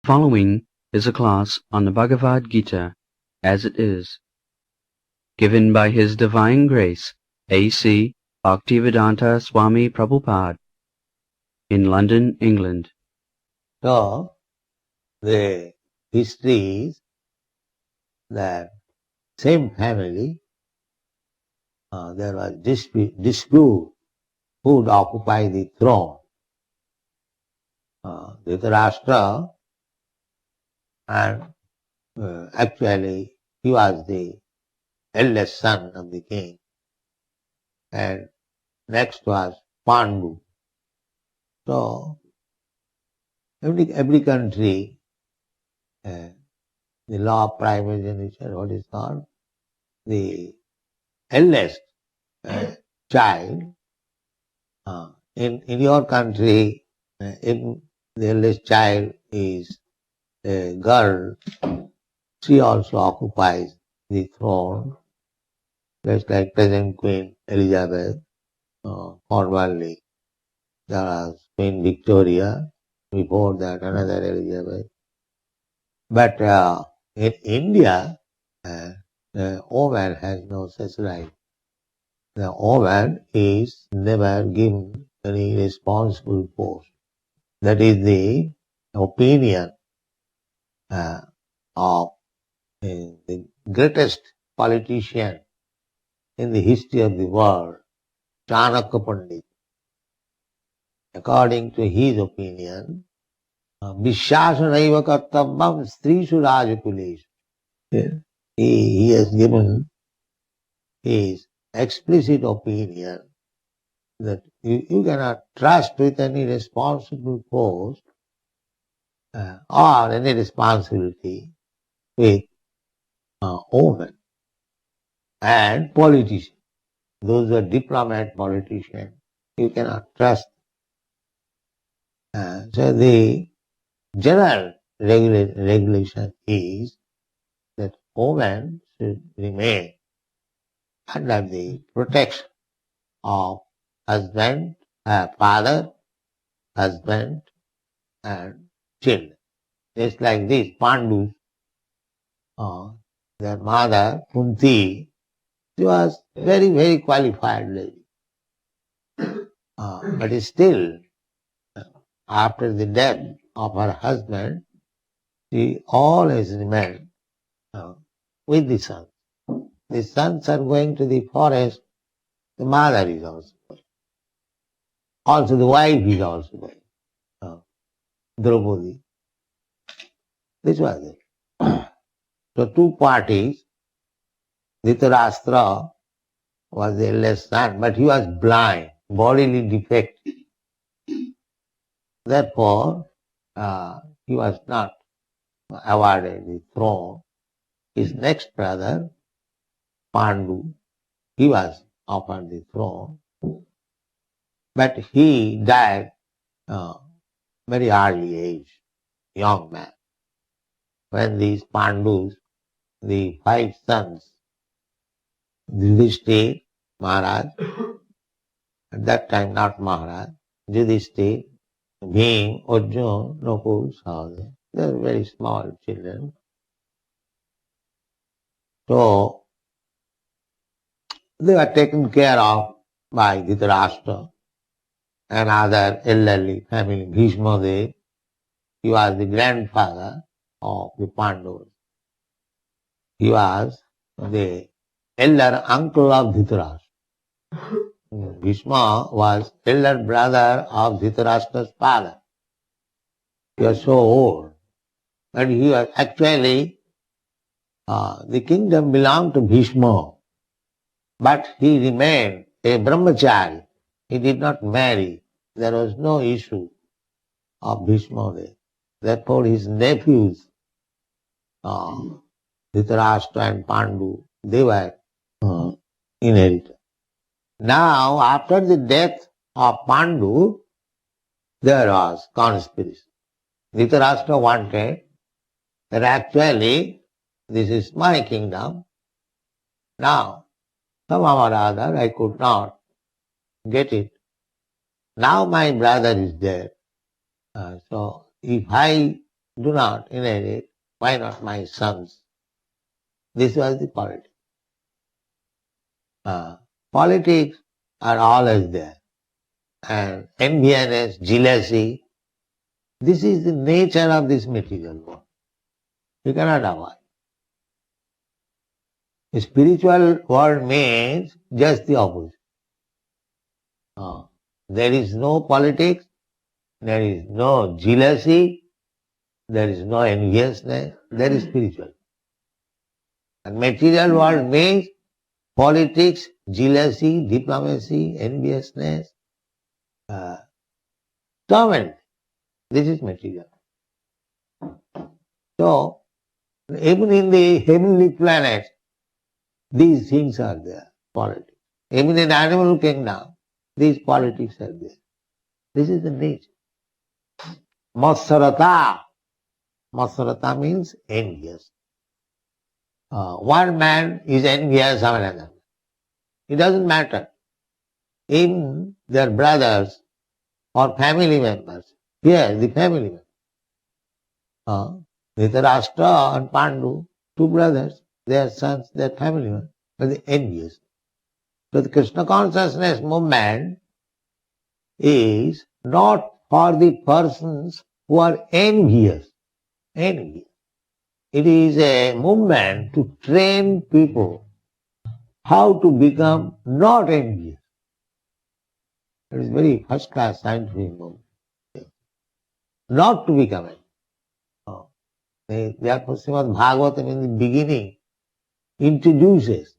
Following is a class on the Bhagavad Gita as it is, given by His Divine Grace A.C. Bhaktivedanta Swami Prabhupada in London, England. So, the history is that same family, there was dispute who would occupy the throne. Dhritarashtra, and actually he was the eldest son of the king, and next was Pandu. So, every country, the law of primogeniture, what is called, the eldest child, in your country, if the eldest child is a girl, she also occupies the throne, just like present Queen Elizabeth. Formerly there was Queen Victoria, before that another Elizabeth. But in India, the woman has no such right. The woman is never given any responsible post. That is the opinion of the greatest politician in the history of the world, Chanakya Pandit. According to his opinion, Vishyasanaiva kartavyam strishu rajakuleshu. He has given his explicit opinion that you cannot trust with any responsible post or any responsibility with women and politicians. Those are diplomat politicians. You cannot trust. So the general regulation is that women should remain under the protection of husband, father, husband, and children. Just like this, Pandus, their mother, Kunti, she was very, very qualified lady. But still, after the death of her husband, she always remained with the sons. The sons are going to the forest, the mother is also going. Also the wife is also going. Draupadi. This was it. So two parties, Dhritarashtra was the eldest son, but he was blind, bodily defective. Therefore, he was not awarded the throne. His next brother, Pandu, he was offered the throne, but he died very early age, young man. When these Pandus, the 5 sons, Yudhishthira, Maharaj, at that time not Maharaj, Yudhishthira, Bhim, Arjuna, Nakul, Sahadeva, they were very small children. So, they were taken care of by Dhritarashtra and other elderly family. Bhishma Dev, he was the grandfather of the Pandavas. He was the elder uncle of Dhritarashtra. Bhishma was elder brother of Dhritarashtra's father. He was so old. But he was actually, the kingdom belonged to Bhishma. But he remained a brahmachari. He did not marry. There was no issue of Bhishma there. Therefore his nephews, Dhritarashtra and Pandu, they were inheritors. Now, after the death of Pandu, there was conspiracy. Dhritarashtra wanted that actually this is my kingdom. Now, somehow or other I could not get it. Now my brother is dead. So if I do not inherit, why not my sons? This was the politics. Politics are always there. And enviness, jealousy, this is the nature of this material world. You cannot avoid. The spiritual world means just the opposite. There is no politics, there is no jealousy, there is no enviousness, there is spiritual. And material world means politics, jealousy, diplomacy, enviousness, torment. This is material. So, even in the heavenly planets, these things are there, politics. Even in animal kingdom, these politics are there. This is the nature. Matsarata. Matsarata means envious. One man is envious of another. It doesn't matter. Even their brothers or family members. Here, the family members. Dhritarashtra and Pandu, two brothers, their sons, their family members, are the envious. So the Krishna consciousness movement is not for the persons who are envious. Envious. It is a movement to train people how to become not envious. It is very first class scientific movement. Not to become envious. Therefore, Srimad Bhagavatam in the beginning introduces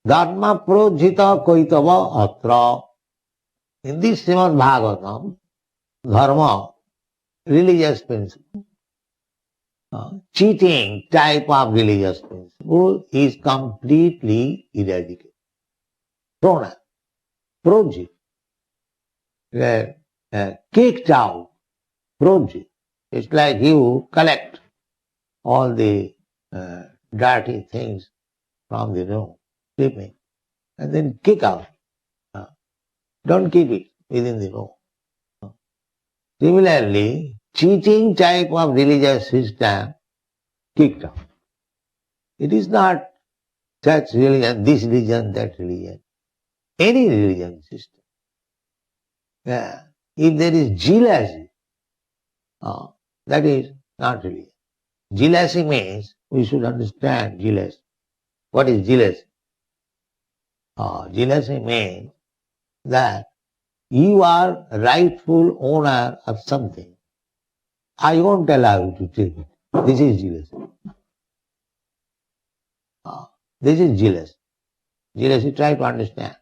Dharma projita koitava atra. In this Srimad Bhagavatam, Dharma, religious principle, cheating type of religious principle is completely eradicated. Thrown out, project, kicked out, project. It's like you collect all the dirty things from the room, sleeping, and then kick out. Don't keep it within the room. Similarly, cheating type of religious system, kicked out. It is not such religion, this religion, that religion. Any religion system. If there is jealousy, that is not religion. Jealousy means, we should understand jealousy. What is jealousy? Jealousy means that you are rightful owner of something. I won't allow you to take it. This is jealousy. This is jealousy. Jealousy, try to understand.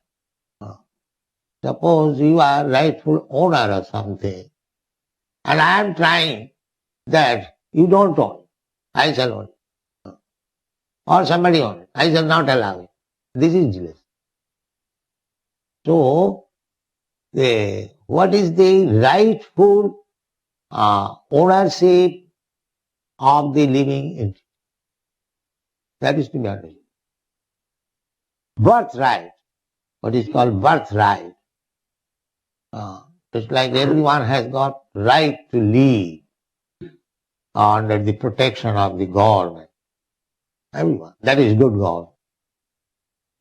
Suppose you are rightful owner of something, and I am trying that you don't own it. I shall own it. Or somebody own it. I shall not allow it. This is jealousy. So, what is the rightful ownership of the living entity? That is to be understood. Birthright, what is called birthright. It's like everyone has got right to live under the protection of the government. Everyone. That is good government.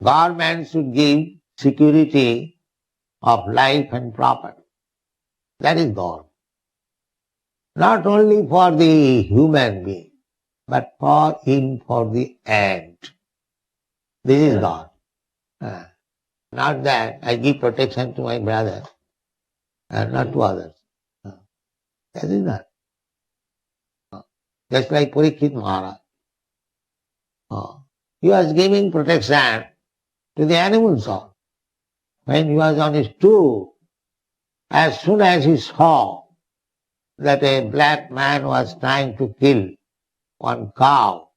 Government should give security of life and property. That is government. Not only for the human being, but for the ant. This is God. Not that I give protection to my brother and not to others. That is not. Just like Parikshit Maharaj. He was giving protection to the animals all. When he was on his tour, as soon as he saw that a black man was trying to kill one cow,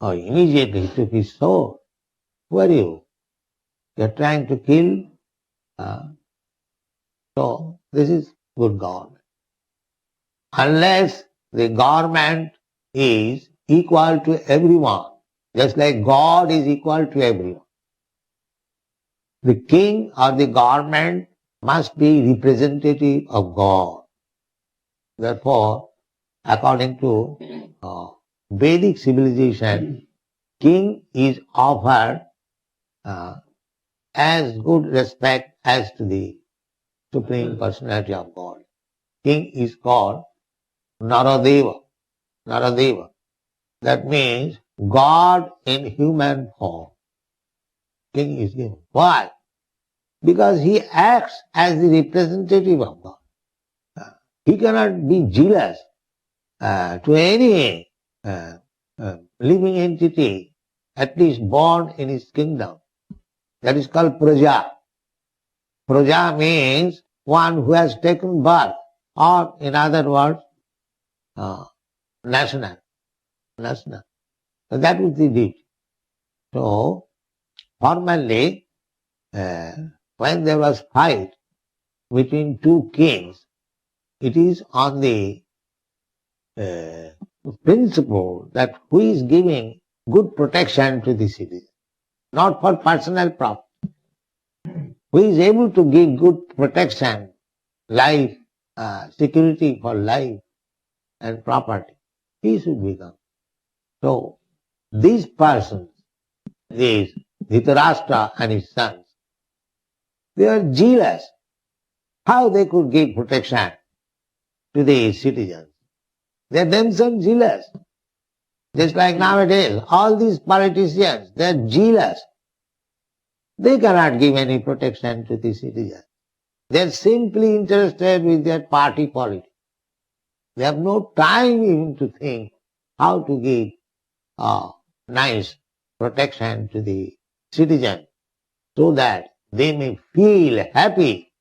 immediately he took his sword. Who are you? You are trying to kill? So, this is good government. Unless the government is equal to everyone, just like God is equal to everyone. The king or the government must be representative of God. Therefore, according to Vedic civilization, king is offered as good respect as to the Supreme Personality of God. King is called Naradeva. Naradeva. That means God in human form. King is given. Why? Because he acts as the representative of God. He cannot be jealous to any living entity, at least born in his kingdom. That is called praja. Praja means one who has taken birth, or in other words, national. National. So that was the deed. So, formerly, when there was fight between two kings, it is on the principle that who is giving good protection to the citizen, not for personal profit. Who is able to give good protection, life, security for life and property, he should become. So, these persons, these Dhritarashtra and his sons, they are jealous how they could give protection to the citizens. They are themselves jealous. Just like nowadays, all these politicians, they are jealous. They cannot give any protection to the citizens. They are simply interested with their party politics. They have no time even to think how to give nice protection to the citizen so that they may feel happy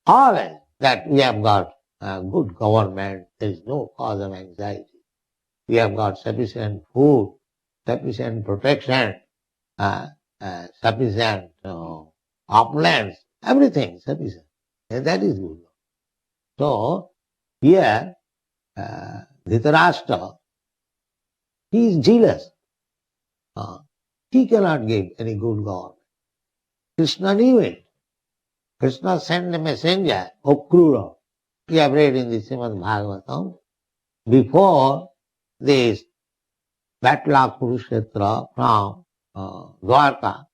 always that we have got a good government, there is no cause of anxiety. We have got sufficient food, sufficient protection, sufficient opulence, everything sufficient. And that is good. So, here, Dhritarashtra, he is jealous. He cannot give any good government. Krishna knew it. Krishna sent a messenger, Akrura. We have read in the Srimad Bhagavatam. Before this battle of Kurukshetra from Dwarka,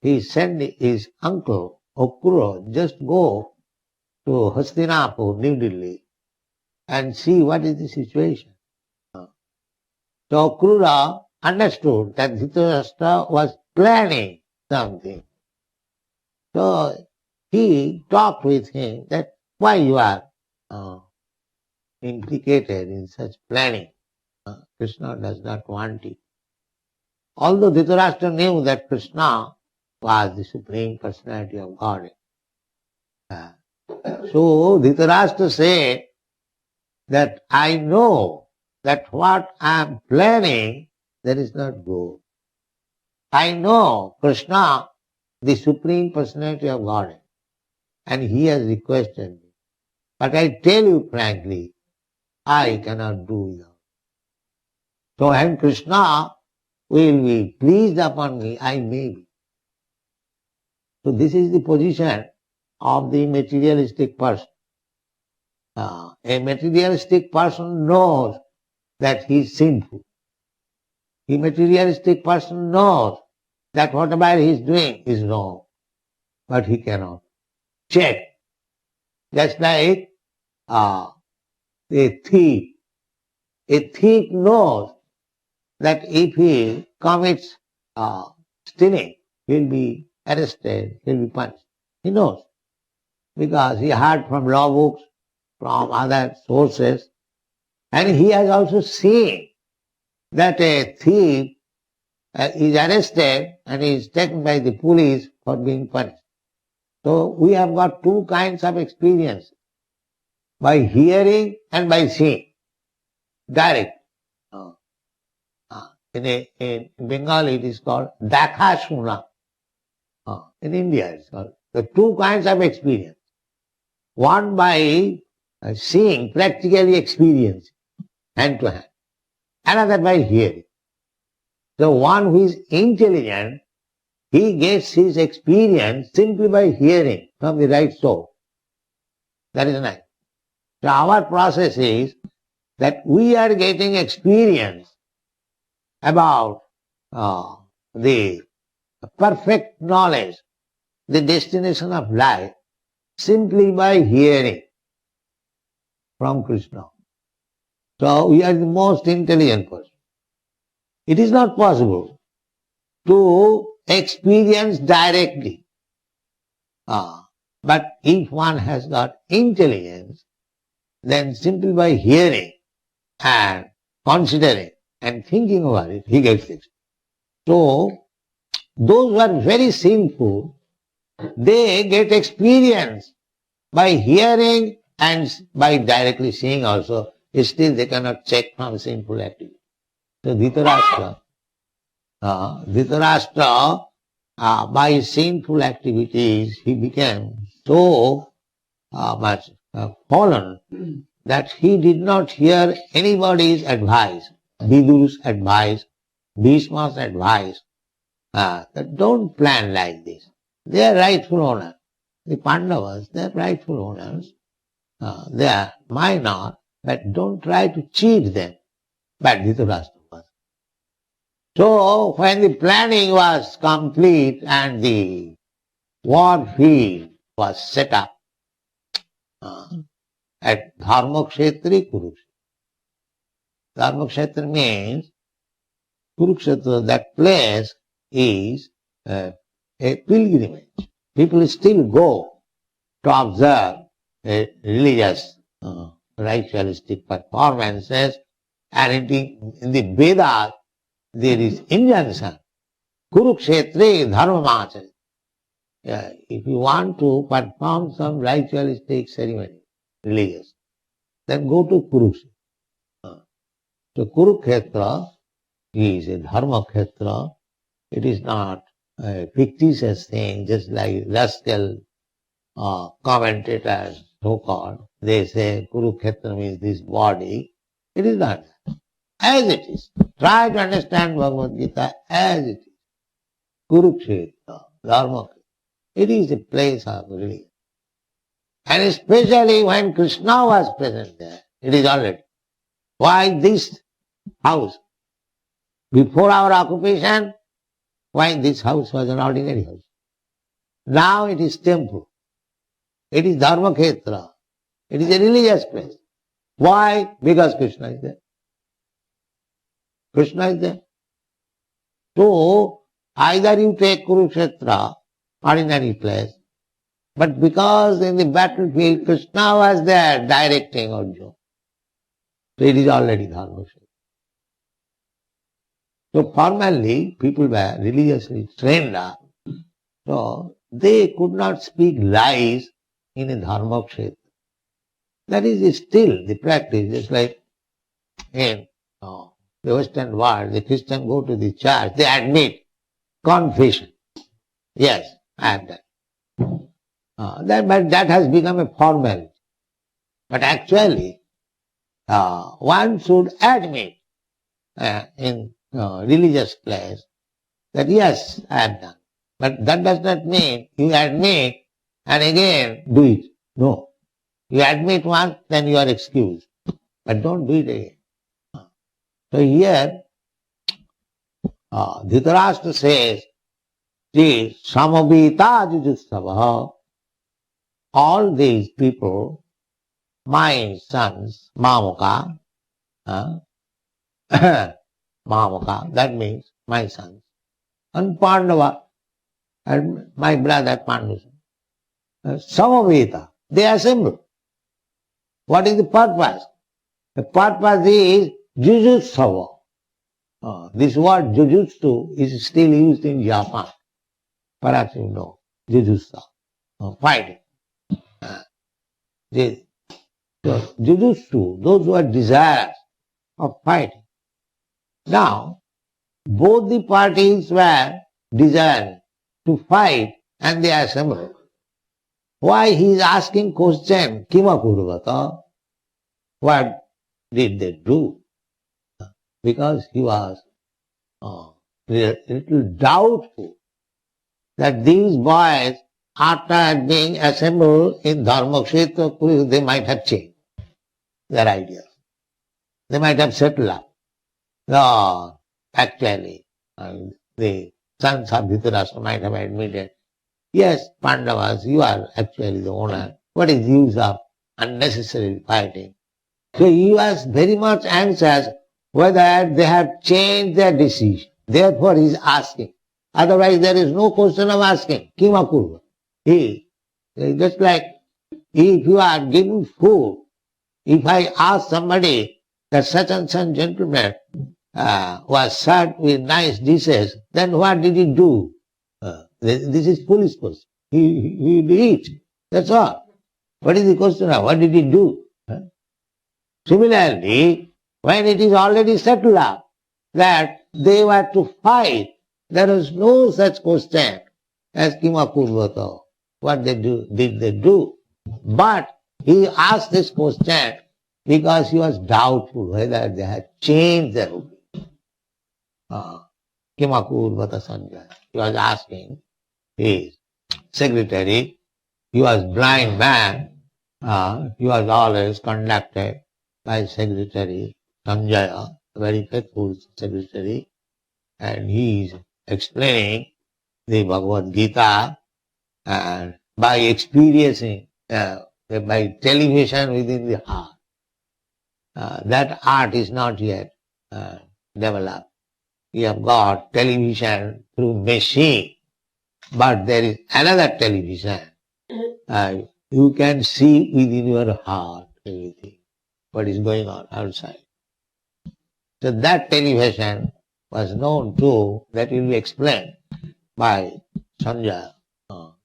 he sent his uncle, Akrura, just go to Hastinapur, New Delhi, and see what is the situation. So Akrura understood that Dhritarashtra was planning something. So he talked with him that why you are implicated in such planning. Krishna does not want it. Although Dhritarashtra knew that Krishna was the Supreme Personality of God. So Dhritarashtra said that I know that what I am planning, that is not good. I know Krishna, the Supreme Personality of God, and he has requested me. But I tell you frankly, I cannot do without. So when Krishna will be pleased upon me, I may be. So this is the position of the materialistic person. A materialistic person knows that he is sinful. A materialistic person knows that whatever he is doing is wrong, but he cannot check. Just like a thief. A thief knows that if he commits stealing, he will be arrested, he will be punished. He knows, because he heard from law books, from other sources, and he has also seen that a thief is arrested and is taken by the police for being punished. So we have got two kinds of experience, by hearing and by seeing, direct. In Bengal it is called Dakha Shuna. In India it is called. The two kinds of experience. One by seeing, practically experiencing, hand to hand. Another by hearing. The one who is intelligent, he gets his experience simply by hearing from the right source. That is nice. So our process is that we are getting experience about the perfect knowledge, the destination of life, simply by hearing from Krishna. So we are the most intelligent person. It is not possible to experience directly. But if one has got intelligence, then simply by hearing and considering and thinking about it, he gets it. So those who are very sinful, they get experience by hearing and by directly seeing also. Still they cannot check from sinful activity. So Dhritarashtra, by sinful activities, he became so much fallen that he did not hear anybody's advice, Vidu's advice, Bhishma's advice, that don't plan like this. They are rightful owners. The Pandavas, they are rightful owners. They are minor, but don't try to cheat them. But Dhritarashtra was. So when the planning was complete and the war field was set up at Dharmakshetri Kurukshetra. Dharmakshetra means Kurukshetra, that place is a pilgrimage. People still go to observe religious, ritualistic performances, and in the Vedas there is injunction, Kurukshetri dharmamachari. If you want to perform some ritualistic ceremony, religious, then go to Kurukshetra. So Kurukshetra is a dharma khetra. It is not a fictitious thing, just like rascal commentators, so-called. They say Kurukshetra means this body. It is not that. As it is. Try to understand Bhagavad Gita as it is. Kurukshetra, dharma. It is a place of religion. And especially when Krishna was present there, it is already. Why this house? Before our occupation, why this house was an ordinary house? Now it is temple. It is dharma khetra. It is a religious place. Why? Because Krishna is there. Krishna is there. So, either you take Kurukshetra, ordinary place, but because in the battlefield Krishna was there directing Arjuna, so it is already dharma khetra. So formally, people were religiously trained up, so they could not speak lies in a dharma kshetra. That is still the practice, just like in the Western world, the Christians go to the church, they admit confession. Yes, I have done. But that has become a formality. But actually, one should admit in religious place that yes, I have done. But that does not mean you admit and again do it. No. You admit once, then you are excused. But don't do it again. So here, Dhritarashtra says, see, samavita jujustava, all these people, my sons, Mamaka, Mamaka, that means my sons, and Pandava, and my brother Pandu, samavita, they assemble. What is the purpose? The purpose is jujutsu. This word jujutsu is still used in Japan. Perhaps you know, jujutsu, fighting. So jujutsu, those who are desirous of fighting. Now, both the parties were desiring to fight and they assembled. Why he is asking question, Kimakurvata? What did they do? Because he was a little doubtful that these boys, after being assembled in Dharmakshetra, they might have changed. their ideas. They might have settled up. No, actually, the sons of Dhritarashtra might have admitted, yes, Pandavas, you are actually the owner. What is the use of unnecessary fighting? So he was very much anxious whether they have changed their decision. Therefore he is asking. Otherwise there is no question of asking. Kimakurva. Just like if you are giving food, if I ask somebody that such and such gentleman was served with nice dishes, then what did he do? This is foolish person. He will eat. That's all. What is the question of what did he do? Similarly, when it is already settled up that they were to fight, there is no such question as Kimakurvata. What did they do? But he asked this question because he was doubtful whether they had changed their opinion. Kimakurvata Sanjaya. He was asking his secretary. He was blind man. He was always conducted by Secretary Sanjaya, a very faithful secretary, and he is explaining the Bhagavad Gita and by experiencing, by television within the heart. That art is not yet developed. We have got television through machine, but there is another television. You can see within your heart everything, what is going on outside. So that television was known too, that will be explained by Sanjaya,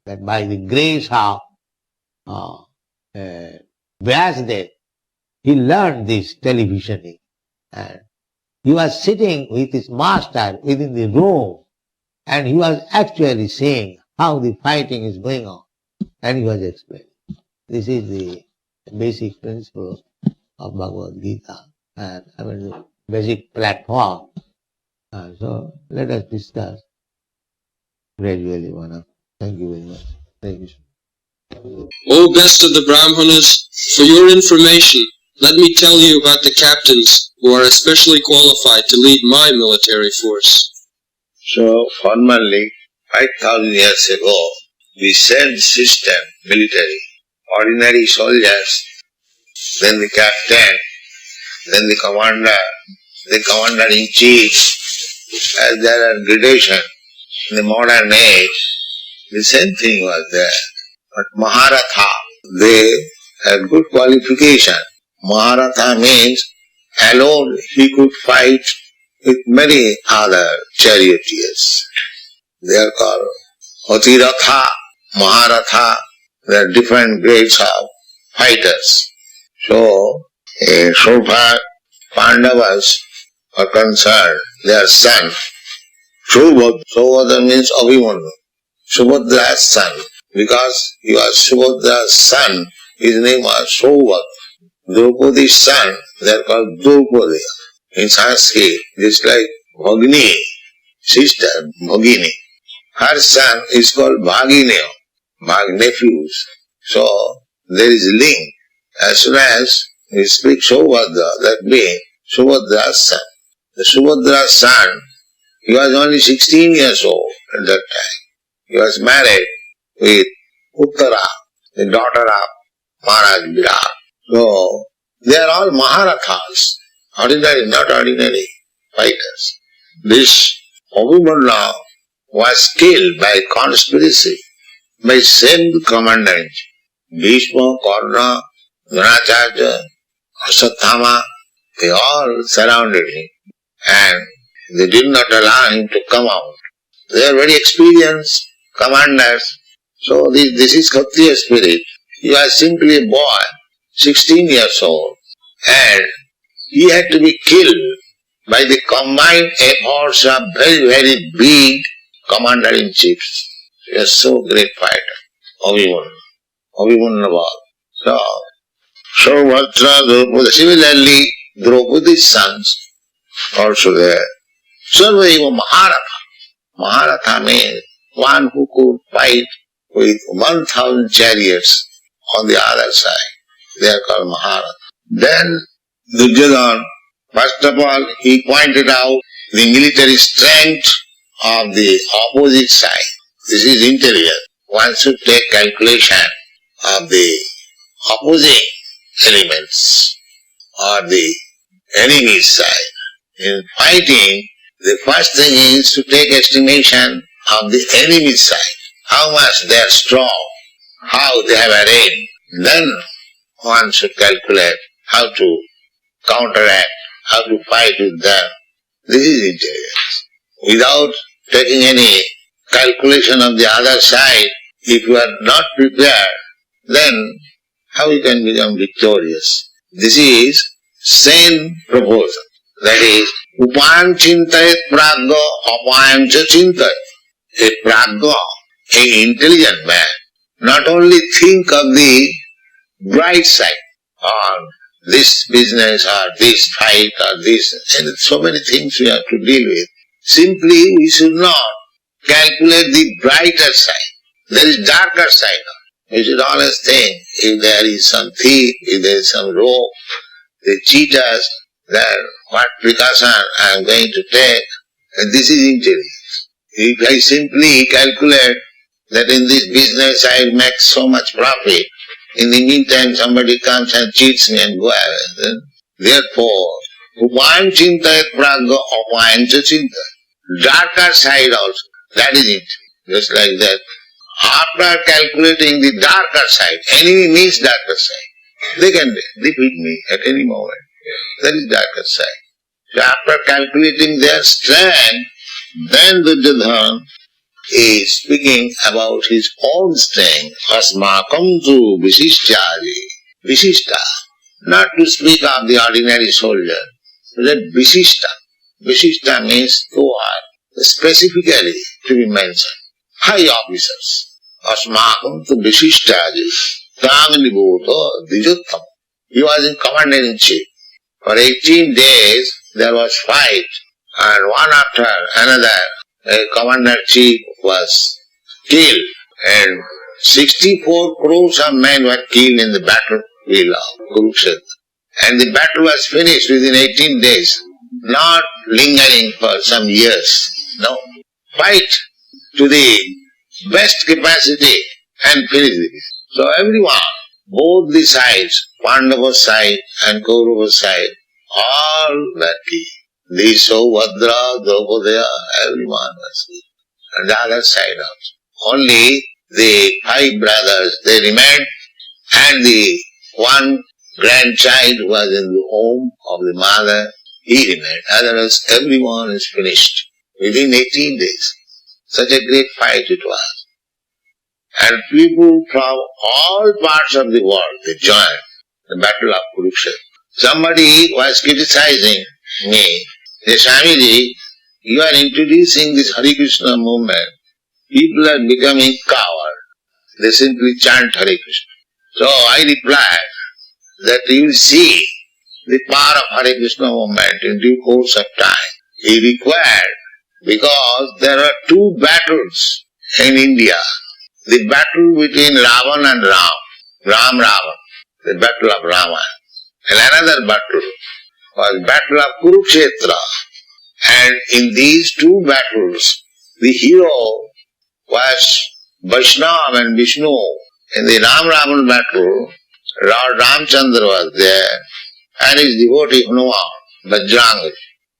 that by the grace of Vyasadeva, he learned this televisioning. And he was sitting with his master within the room, and he was actually seeing how the fighting is going on, and he was explaining. This is the basic principle of Bhagavad Gita, and the basic platform. So let us discuss gradually, Mana. Thank you very much. Thank you. O best of the Brahmanas, for your information, let me tell you about the captains who are especially qualified to lead my military force. So formerly, 5,000 years ago, the same system, military, ordinary soldiers, then the captain, then the commander-in-chief, as there are gradation. In the modern age, the same thing was there. But Maharatha, they had good qualification. Maharatha means alone he could fight with many other charioteers. They are called Atiratha, Maharatha. There are different grades of fighters. So far Pandavas are concerned, their son, Subhadra means Abhimanyu, Subhadra's son. Because he was Subhadra's son, his name was Subhadra. Draupadi's son, they are called Draupadi. In Sanskrit, just like Bhagini, sister, Bhagini. Her son is called Bhagineya, nephews. So there is a link. As soon as we speak Subhadra, that means Subhadra's son. The Subhadra's son, he was only 16 years old at that time. He was married with Uttara, the daughter of Maharaj Virat. So they are all Maharathas, ordinary, not ordinary fighters. This Abhimanyu was killed by conspiracy by same commander. Bhishma, Karna, Dronacharya, Ashwatthama, they all surrounded him and they did not allow him to come out. They are very experienced commanders. So this is Kshatriya spirit. He was simply a boy, 16 years old, and he had to be killed by the combined efforts of very, very big commander-in-chiefs. He was so great fighter, Abhimanyu was. So Bhadra, Draupadi, similarly, Draupadi's sons also there. Sarvaiva Maharatha. Maharatha means one who could fight with 1,000 chariots on the other side. They are called Maharatha. Then Duryodhana, first of all, he pointed out the military strength of the opposite side. This is intelligence. One should take calculation of the opposing elements or the enemy's side. In fighting, the first thing is to take estimation of the enemy's side. How much they are strong, how they have arrayed. Then one should calculate how to counteract, how to fight with them. This is intelligence. Without taking any calculation of the other side, if you are not prepared, then how you can become victorious? This is sane proposal. That is, upayam chintayat pragga apayam cha chintayat. A pragga, an intelligent man, not only think of the bright side, or this business, or this fight, or this, and so many things we have to deal with. Simply, we should not calculate the brighter side. There is darker side. We should always think, if there is some thief, if there is some rogue, they cheat us, then what precaution I am going to take, and this is intelligence. If I simply calculate that in this business I will make so much profit, in the meantime somebody comes and cheats me and go away, then therefore, upayam chintayat pragga apayam cha chintayat. Darker side also, that is it. Just like that. After calculating the darker side, enemy means darker side. They can defeat me at any moment. That is darker side. So after calculating their strength, then Duryodhana is speaking about his own strength. Asmakam tu visishyadi. Visishta. Not to speak of the ordinary soldier, but that visishta. Visishta means who are specifically to be mentioned. High officers. Asmakam tu visishyadi. Tanganibhuto dijuttam. He was in commander-in-chief. For 18 days there was fight, and one after another a commander-chief was killed, and 64 crores of men were killed in the battlefield of Kurukshetra. And the battle was finished within 18 days, not lingering for some years. No. Fight to the best capacity and finish it. So everyone, both the sides, Pandava side and Kaurava side, all were killed. These Saubhadra, Draupadiya, everyone was killed. And the other side also. Only the 5 brothers, they remained, and the one grandchild who was in the home of the mother, he remained. Otherwise everyone is finished within 18 days. Such a great fight it was. And people from all parts of the world, they joined the battle of Kurukshetra. Somebody was criticizing me, say, Swamiji, you are introducing this Hare Krishna movement. People are becoming coward. They simply chant Hare Krishna. So I replied that you will see the power of Hare Krishna movement in due course of time. He required, because there are 2 battles in India. The battle between Ravan and Ram Ravan, the battle of Rama. And another battle was battle of Kurukshetra. And in these 2 battles, the hero was Vaishnava and Vishnu. In the Ram Ravan battle, Lord Ramchandra was there, and his devotee Hanuman, Bajrang.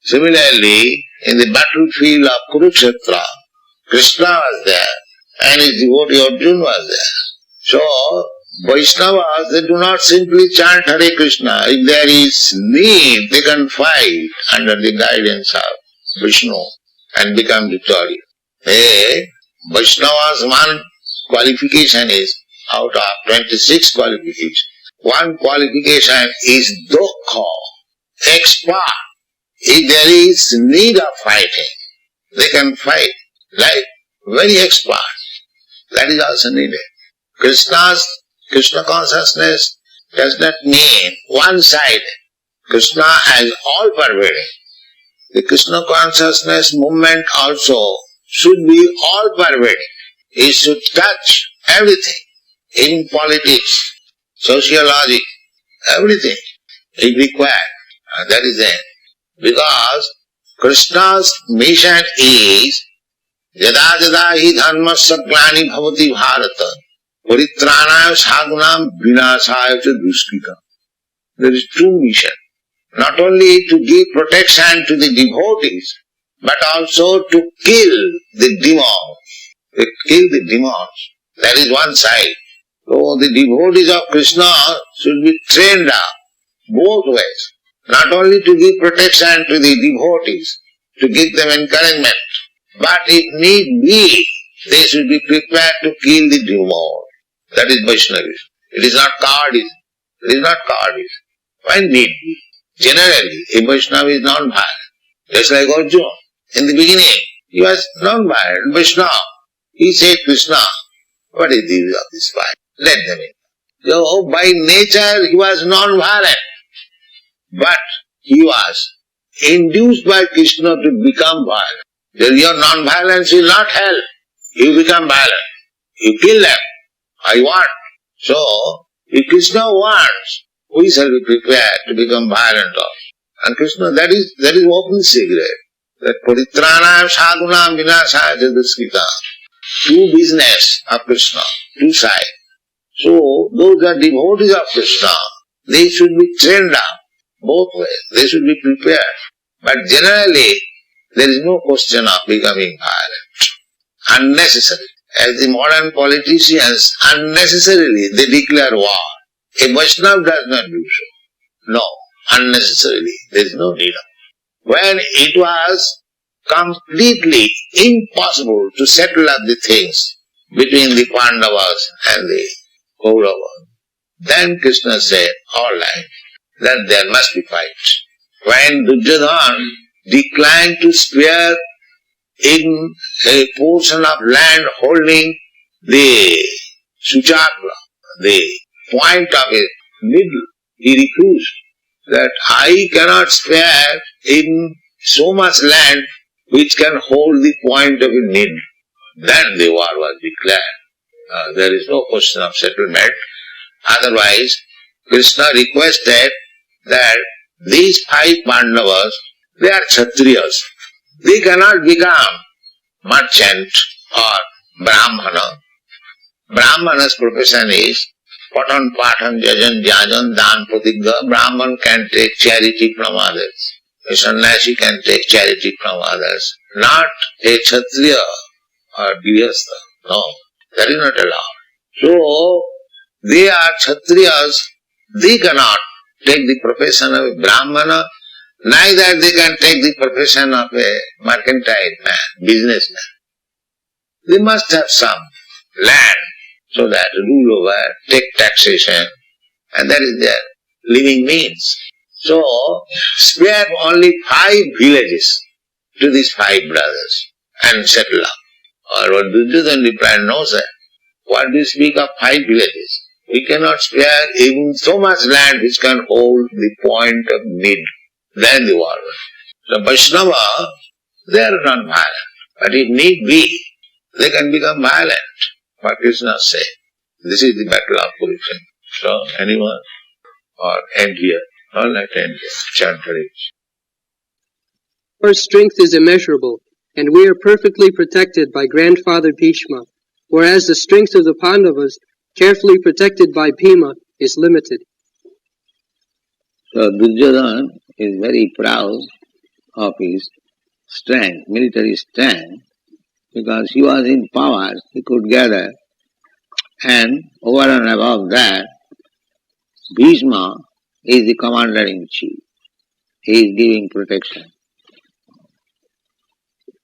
Similarly, in the battlefield of Kurukshetra, Krishna was there, and his devotee Arjuna was there. So, Vaishnavas, they do not simply chant Hare Krishna. If there is need, they can fight under the guidance of Vishnu and become victorious. Vaishnavas, one qualification is, out of 26 qualifications, one qualification is Dokha, expert. If there is need of fighting, they can fight like very expert. That is also needed. Krishna consciousness does not mean one-sided. Krishna is all-pervading. The Krishna consciousness movement also should be all-pervading. It should touch everything, in politics, sociology, everything. if required. That is it. Because Krishna's mission is Yada yada hi dharmasya glani bhavati bharata paritranaya sadhunam vinasaya cha duskita. There is true mission. Not only to give protection to the devotees, but also to kill the demons. To kill the demons. That is one side. So the devotees of Krishna should be trained up both ways. Not only to give protection to the devotees, to give them encouragement, but if need be, they should be prepared to kill the demon. That is Vaishnavism. It is not cowardism. It is not cowardism. When need be. Generally, a Vaishnava is non-violent. Just like Arjuna. In the beginning, he was non-violent Vaishnava. He said, Krishna, what is the use of this fight? Let them in. So, by nature, he was non-violent. But he was induced by Krishna to become violent. Your non-violence will not help. You become violent. You kill them. I want. So, if Krishna wants, we shall be prepared to become violent also. And Krishna, that is open secret. That paritranam sadhunam vinasaya jaduskita. True business of Krishna, two sides. So, those are devotees of Krishna. They should be trained up both ways. They should be prepared. But generally, there is no question of becoming violent. Unnecessary. As the modern politicians, unnecessarily they declare war. A Vaishnava does not do so. No, unnecessarily. There is no need of it. When it was completely impossible to settle up the things between the Pandavas and the Kauravas, then Krishna said, all right, then there must be fight. When Duryodhana declined to spare in a portion of land holding the Suchakra, the point of a needle, he refused that I cannot spare in so much land which can hold the point of a needle. Then the war was declared. There is no question of settlement. Otherwise, Krishna requested that these 5 Pandavas, they are Kshatriyas. They cannot become merchant or Brahmana. Brahmana's profession is Patan, Patan, Jajan, Jajan, Dan, Pratigha. Brahman can take charity from others. A sannyasi can take charity from others. Not a Kshatriya or Grihastha. No, that is not allowed. So, they are Kshatriyas. They cannot take the profession of a Brahmana. Neither they can take the profession of a mercantile man, businessman. They must have some land so that rule over, take taxation, and that is their living means. So, spare only 5 villages to these 5 brothers and settle up. Or what Duryodhana replied, no sir, what do you speak of 5 villages? We cannot spare even so much land which can hold the point of need. Then the war was. So Vaishnava, they are not violent. But if need be, they can become violent. What Krishna said. This is the battle of Kurukshetra. So anyone? Or end here. All right, end here. Chant Hare. Our strength is immeasurable, and we are perfectly protected by Grandfather Bhishma, whereas the strength of the Pandavas, carefully protected by Bhima, is limited. So Duryodhana is very proud of his strength, military strength, because he was in power, he could gather, and over and above that, Bhishma is the commander-in-chief. He is giving protection.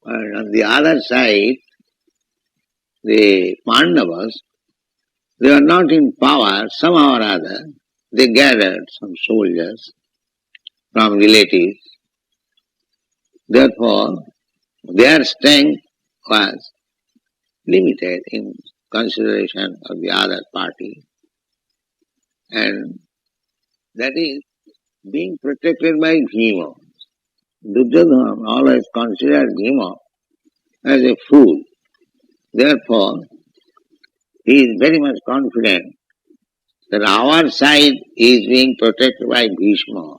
And on the other side, the Pandavas, they are not in power, somehow or other, they gathered some soldiers from relatives. Therefore, their strength was limited in consideration of the other party. And that is being protected by Bhima. Duryodhana always considered Bhima as a fool. Therefore, he is very much confident that our side is being protected by Bhishma.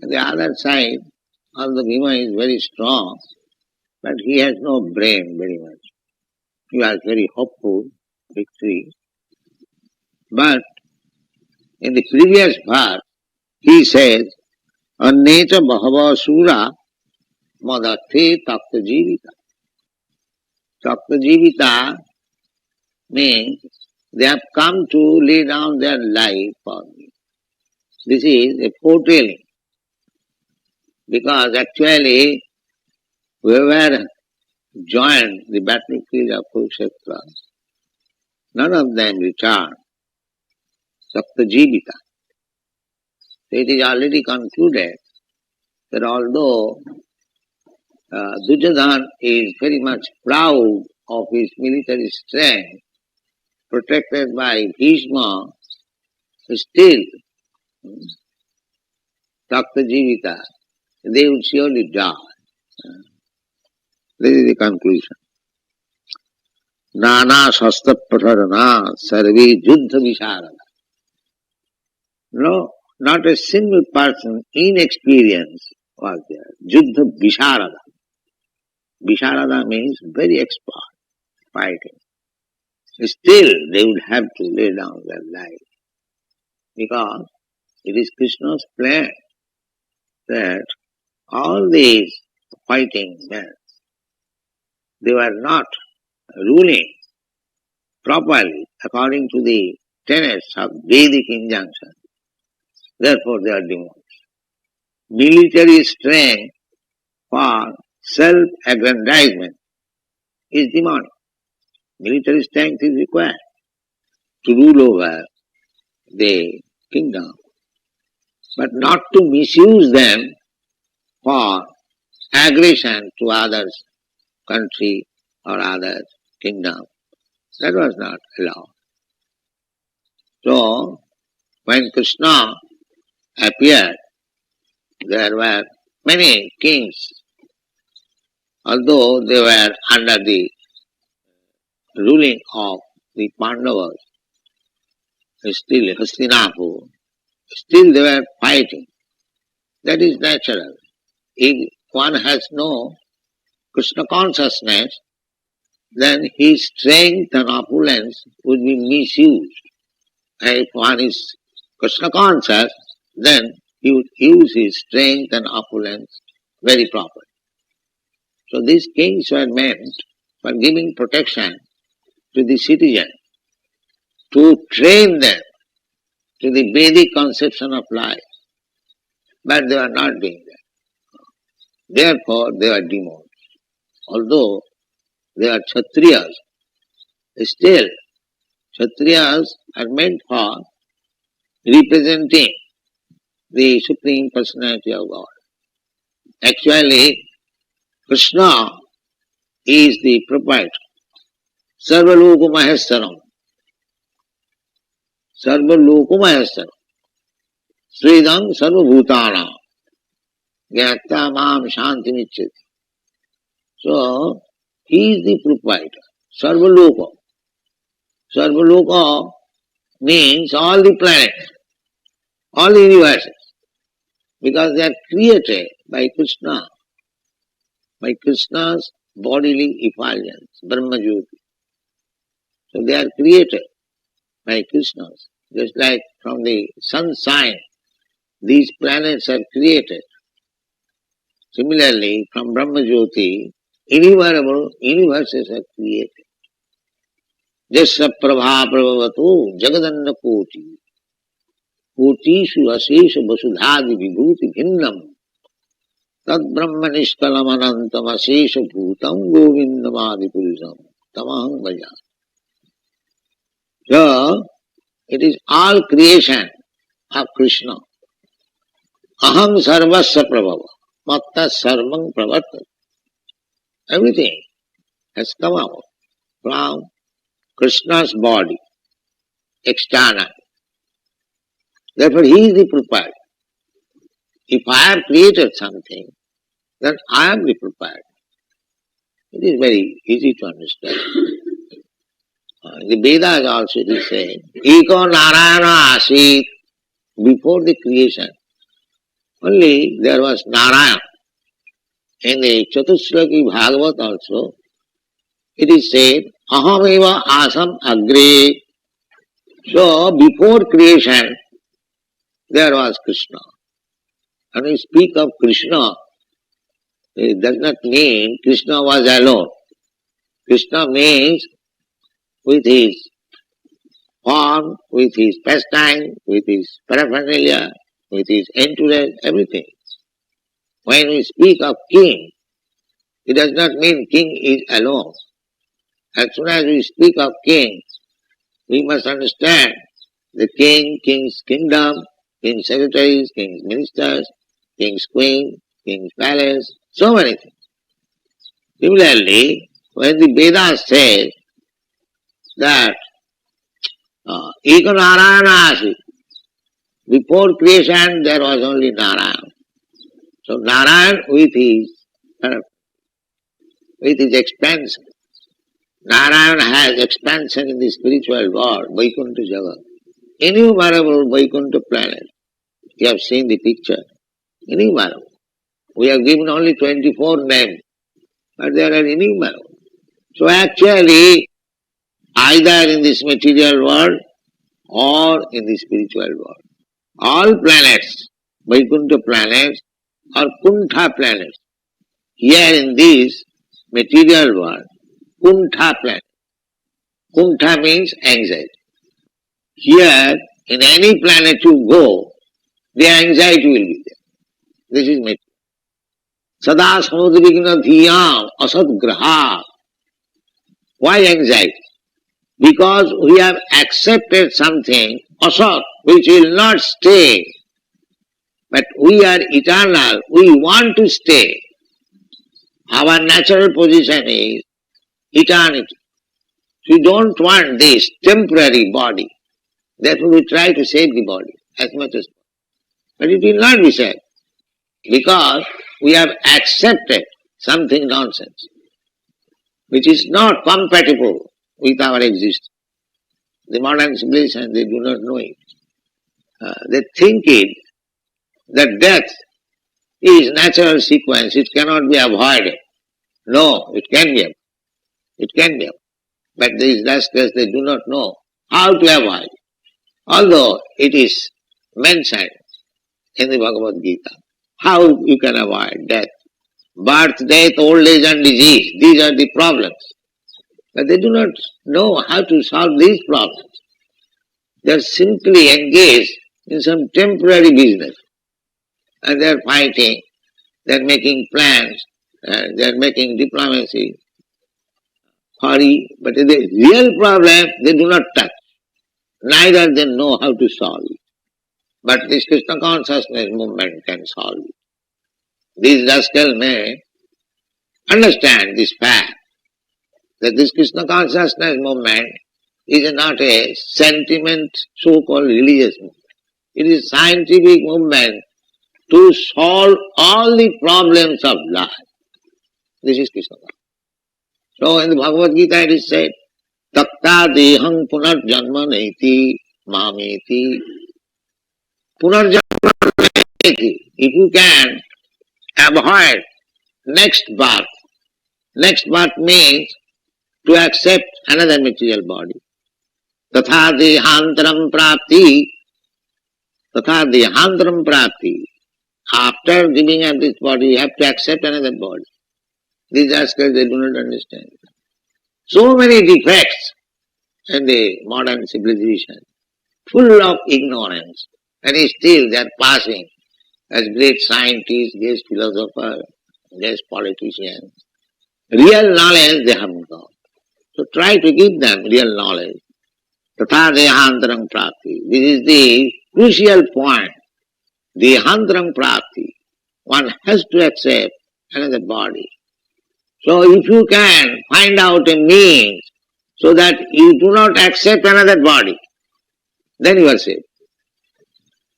And the other side, although Bhima is very strong, but he has no brain very much. He was very hopeful, victory. But in the previous verse, he says, Annecha Bahava Sura Madate Takta Jivita. Takta Jivita means they have come to lay down their life for me. This is a foretelling. Because actually, whoever joined the battlefield of Kurukshetra, none of them returned. Takta Jivita. It is already concluded that although Duryodhana is very much proud of his military strength, protected by Bhishma, still, Takta Jivita, they would surely die. This is the conclusion. Nana Shastra Pratarana Sarve Juddha Visharada. No, not a single person inexperienced was there. Juddha Visharada. Visharada means very expert fighting. Still, they would have to lay down their life. Because it is Krishna's plan that all these fighting men, they were not ruling properly according to the tenets of Vedic injunction. Therefore, they are demolished. Military strength for self-aggrandizement is demonic. Military strength is required to rule over the kingdom, but not to misuse them for aggression to others' country or others' kingdom. That was not allowed. So, when Krishna appeared, there were many kings, although they were under the ruling of the Pandavas, still Hastinapur, still they were fighting. That is natural. If one has no Krishna consciousness, then his strength and opulence would be misused. And if one is Krishna conscious, then he would use his strength and opulence very properly. So these kings were meant for giving protection to the citizen, to train them to the Vedic conception of life. But they are not doing that. Therefore, they are demolished. Although they are Kshatriyas, still Kshatriyas are meant for representing the Supreme Personality of God. Actually, Krishna is the proprietor. Sarvaloka Maheshwaram. Sarvaloka Maheshwaram. Sridham Sarvabhutana. Gyakta Mam Shanti Nichiti. So, he is the proprietor. Sarvaloka. Sarvaloka means all the planets, all the universes, because they are created by Krishna, by Krishna's bodily effulgence, Brahma Jyoti. So they are created by Krishna, just like from the sunshine, these planets are created. Similarly, from Brahma Jyoti, innumerable universes are created. Jasya prabha prabhavato jagadanna koti. Kotishu asesha vasudhadi vibhuti bhinnam. Tad brahma nishkalam anantam asesha bhutam govindamadi purisam. Tamaham vaja. So, it is all creation of Krishna. Aham sarvasya prabhava. Matta sarvam pravartata. Everything has come out from Krishna's body, external. Therefore, he is the proprietor. If I have created something, then I am the proprietor. It is very easy to understand. The Vedas also it is said, Eko Narayana Asit, before the creation. Only there was Narayana. In the Chatushlaki Bhagavad also, it is said, Ahameva Asam Agre. So, before creation, there was Krishna. When we speak of Krishna, it does not mean Krishna was alone. Krishna means with his form, with his pastime, with his paraphernalia, with his entourage, everything. When we speak of king, it does not mean king is alone. As soon as we speak of king, we must understand the king, king's kingdom, king's secretaries, king's ministers, king's queen, king's palace, so many things. Similarly, when the Vedas say that Eka Narayana Asi, before creation there was only Narayan. So Narayan with his expansion. Narayan has expansion in the spiritual world, Vaikuntha Jagat. Innumerable Vaikuntha planets. You have seen the picture. Innumerable. We have given only 24 names, but there are innumerable. So actually, either in this material world or in the spiritual world, all planets, Vaikuntha planets, are Kuntha planets. Here in this material world, Kuntha planet. Kuntha means anxiety. Here, in any planet you go, the anxiety will be there. This is material. Sada samudrigna dhiyam asad graha. Why anxiety? Because we have accepted something, asad, which will not stay. But we are eternal, we want to stay. Our natural position is eternity. We don't want this temporary body. Therefore we try to save the body as much as possible. But it will not be saved. Because we have accepted something nonsense, which is not compatible with our existence. The modern civilization, they do not know it. They think it that death is natural sequence, it cannot be avoided. No, it can be avoided. It can be avoided. But these rascals, they do not know how to avoid it. Although it is mentioned in the Bhagavad Gita, how you can avoid death. Birth, death, old age and disease, these are the problems. But they do not know how to solve these problems. They are simply engaged in some temporary business. And they are fighting, they are making plans, they are making diplomacy. Sorry, but the real problem they do not touch. Neither they know how to solve it. But this Krishna consciousness movement can solve it. These rascals may understand this fact, that this Krishna consciousness movement is not a sentiment, so-called religious movement. It is a scientific movement to solve all the problems of life. This is Krishna consciousness. So in the Bhagavad Gita it is said, Takta deham punarjanma neti mameti. Punarjanma neti. If you can avoid next birth means to accept another material body. Tatha dehantaram prapti. Tatha dehantaram prapti. After giving up this body, you have to accept another body. These rascals, they do not understand. So many defects in the modern civilization, full of ignorance, and still they are passing as great scientists, great philosophers, great politicians. Real knowledge they haven't got. So try to give them real knowledge. Tatha dehantaram prapti. This is the crucial point. Dehantaram prapti. One has to accept another body. So if you can find out a means so that you do not accept another body, then you are safe.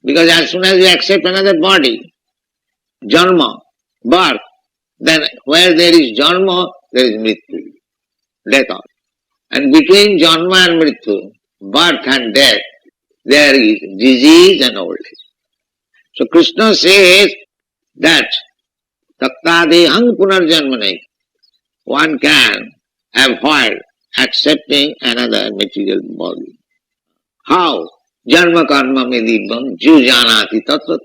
Because as soon as you accept another body, janma, birth, then where there is janma, there is mrityu, death also. And between Janma and Mrityu, birth and death, there is disease and old age. So Krishna says that Tattadehang punarjanmanai, one can avoid accepting another material body. How? Janma karma medibam jujanati tattva.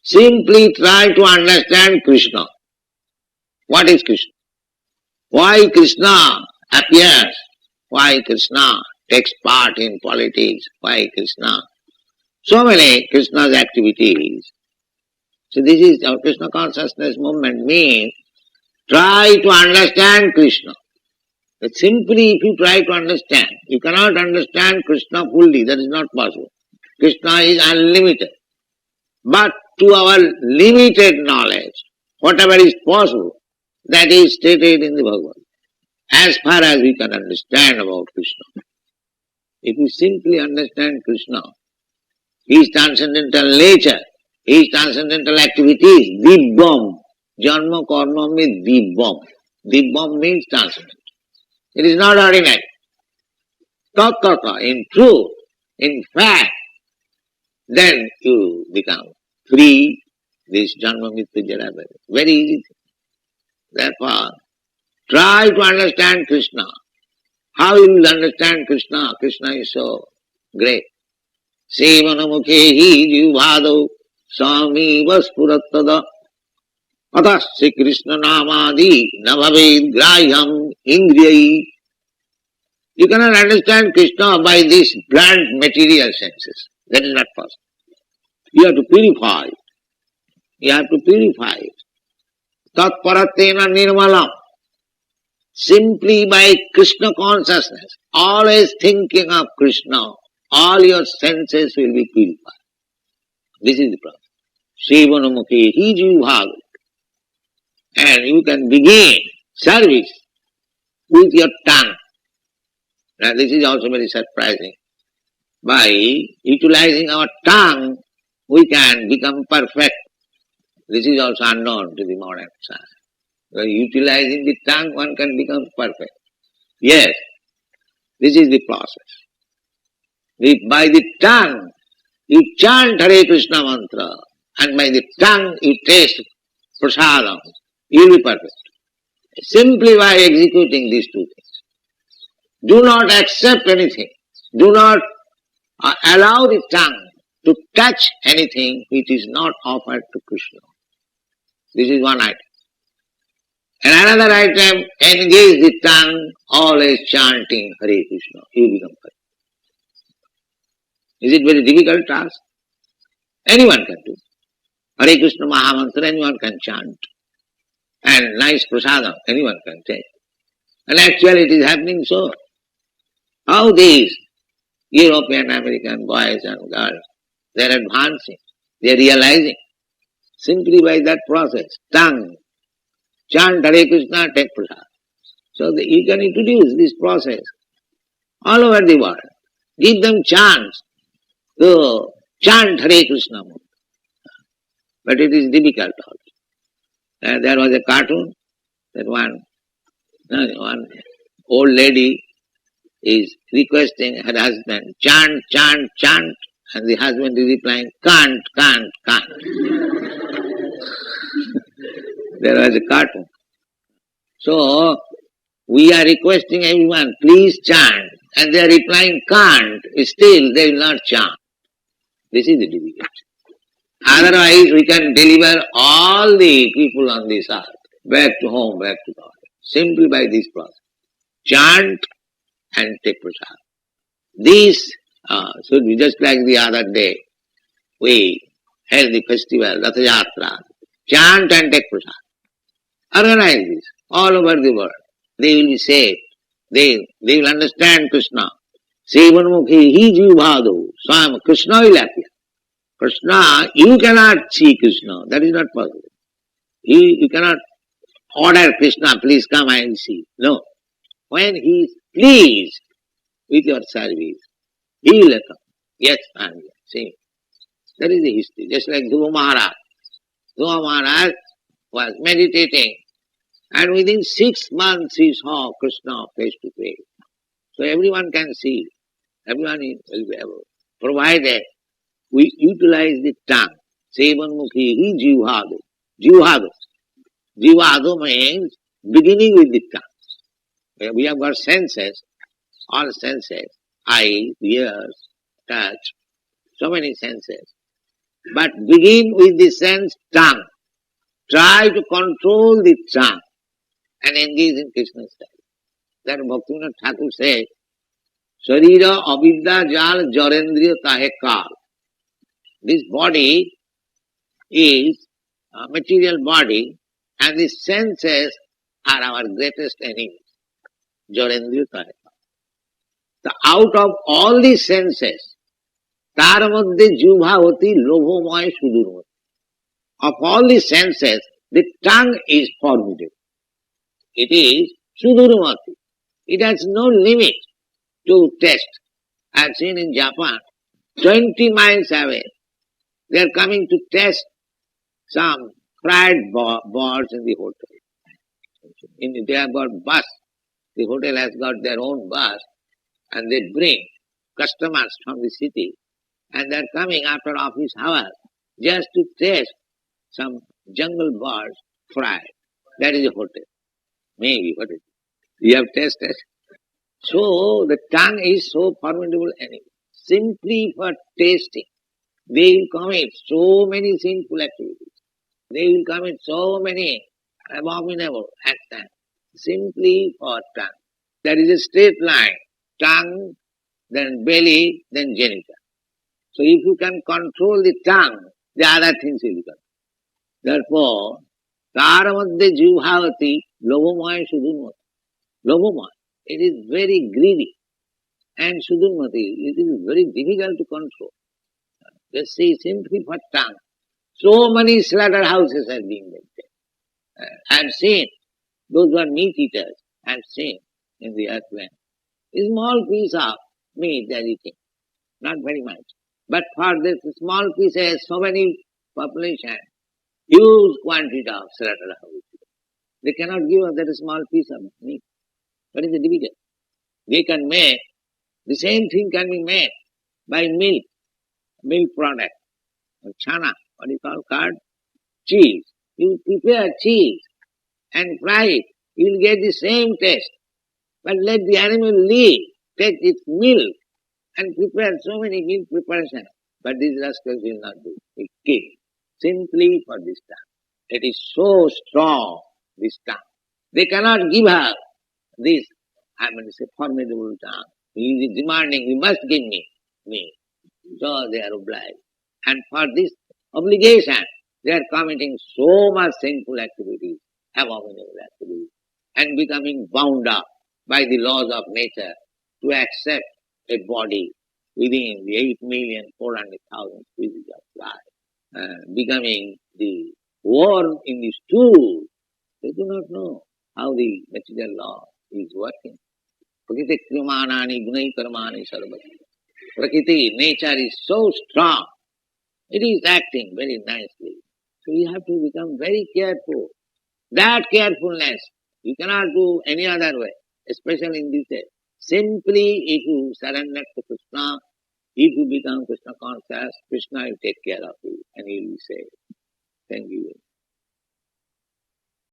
Simply try to understand Krishna. What is Krishna? Why Krishna appears? Why Krishna takes part in politics? Why Krishna? So many Krishna's activities. So this is our Krishna consciousness movement means try to understand Krishna. But simply if you try to understand, you cannot understand Krishna fully, that is not possible. Krishna is unlimited. But to our limited knowledge, whatever is possible, that is stated in the Bhagavad. As far as we can understand about Krishna. If we simply understand Krishna, his transcendental nature, his transcendental activities, Dibbam, Janma Karma means Dibbam. Dibbam means transcendental. It is not ordinary. Tattata, in truth, in fact, then you become free, this Janma Mrityu Jara. Very easy thing. Therefore, try to understand Krishna. How you will understand Krishna? Krishna is so great. Sevanamukhehi jivado Swami Vaspuratada Atasya Krishna Namadi Navaved Grayam Indriyai. You cannot understand Krishna by these blunt material senses. That is not possible. You have to purify it. You have to purify it. Tat paratena nirmalam. Simply by Krishna consciousness, always thinking of Krishna, all your senses will be purified. This is the problem. Sevanamukhe hijivbhag. And you can begin service with your tongue. Now this is also very surprising. By utilizing our tongue, we can become perfect. This is also unknown to the modern science. By utilizing the tongue, one can become perfect. Yes, this is the process. By the tongue, you chant Hare Krishna mantra, and by the tongue you taste prasadam, you will be perfect. Simply by executing these two things. Do not accept anything. Do not allow the tongue to touch anything which is not offered to Krishna. This is one item. And another item, engage the tongue, always chanting Hare Krishna. You become perfect. Is it very difficult task? Anyone can do. Hare Krishna Mahamantra, anyone can chant. And nice prasadam, anyone can take. And actually it is happening so. How these European, American boys and girls, they are advancing, they are realizing. Simply by that process, tongue, chant Hare Krishna, take prasad. So you can introduce this process all over the world. Give them chance to chant Hare Krishna. But it is difficult also. There was a cartoon that one old lady is requesting her husband, chant, chant, chant, and the husband is replying, can't, can't, can't. There was a cartoon. So, we are requesting everyone, please chant, and they are replying, can't, still they will not chant. This is the difficulty. Otherwise, we can deliver all the people on this earth back to home, back to God, simply by this process. Chant and take prasad. This should be just like the other day. We held the festival, Ratha Yatra. Chant and take prasad. Organize this all over the world. They will be saved. They will understand Krishna. Sevanmukhi hi jivbhado. Swami, Krishna will appear. Krishna, you cannot see Krishna. That is not possible. You cannot order Krishna, please come and see. No. When he is pleased with your service, he will come. Yes, I am here. See. That is the history. Just like Dhruva Maharaj. Dhruva Maharaj was meditating, and within 6 months he saw Krishna face to face. So everyone can see, everyone will be able, provided we utilize the tongue. Sevanmukhi hi jivhado. Jivhado. Jivhado means beginning with the tongue. We have got senses, all senses, eyes, ears, touch, so many senses. But begin with the sense tongue. Try to control the tongue and engage in Krishna's study. That Bhaktivinoda Thakur said, Sharira avidya jal jarendriya tahe kal. This body is a material body and the senses are our greatest enemies. Jarendriya tahe kal. So out of all the senses, तार मध्य जिह्वा होती लोभमय सुदूरमति. Of all the senses, the tongue is formidable. It is sudurmati. It has no limit to taste. I have seen in Japan, 20 miles away, they are coming to test some fried birds in the hotel. They have got bus. The hotel has got their own bus, and they bring customers from the city, and they are coming after office hours just to taste some jungle birds fried. That is a hotel. Maybe, what is it? You have tasted. So, the tongue is so formidable enemy. Simply for tasting, they will commit so many sinful activities. They will commit so many abominable acts. Simply for tongue. There is a straight line. Tongue, then belly, then genital. So if you can control the tongue, the other things will come. Therefore, Karamadde Jivhavati Lobomaya Sudurmati. Lobomaya. It is very greedy. And Sudurmati, it is very difficult to control. Just see, simply for tongue. So many slaughterhouses have been there. I have seen, those who are meat eaters, I have seen in the earthland. A small piece of meat they are eating. Not very much. But for this small pieces, so many population, huge quantity of slaughterhouse. They cannot give us that small piece of meat. What is the difficult? They can make, the same thing can be made by milk product, or chana, what is called curd, cheese. You prepare cheese and fry it, you will get the same taste. But let the animal live, take its milk and prepare so many milk preparations. But these rascals will not do. They kill simply for this tongue. It is so strong, this tongue. They cannot give her this, formidable tongue. He is demanding, you must give me. So they are obliged. And for this obligation, they are committing so much sinful activities, abominable activities, and becoming bound up by the laws of nature to accept a body within the 8,400,000 species of life, becoming the worm in the stool. They do not know how the material law is working. Prakriti krimanani gunai karmani sarvati. Prakriti, nature is so strong. It is acting very nicely. So you have to become very careful. That carefulness, you cannot do any other way, especially in this age. Simply if you surrender to Krishna, if you become Krishna conscious, Krishna will take care of you and he will be saved. Thank you.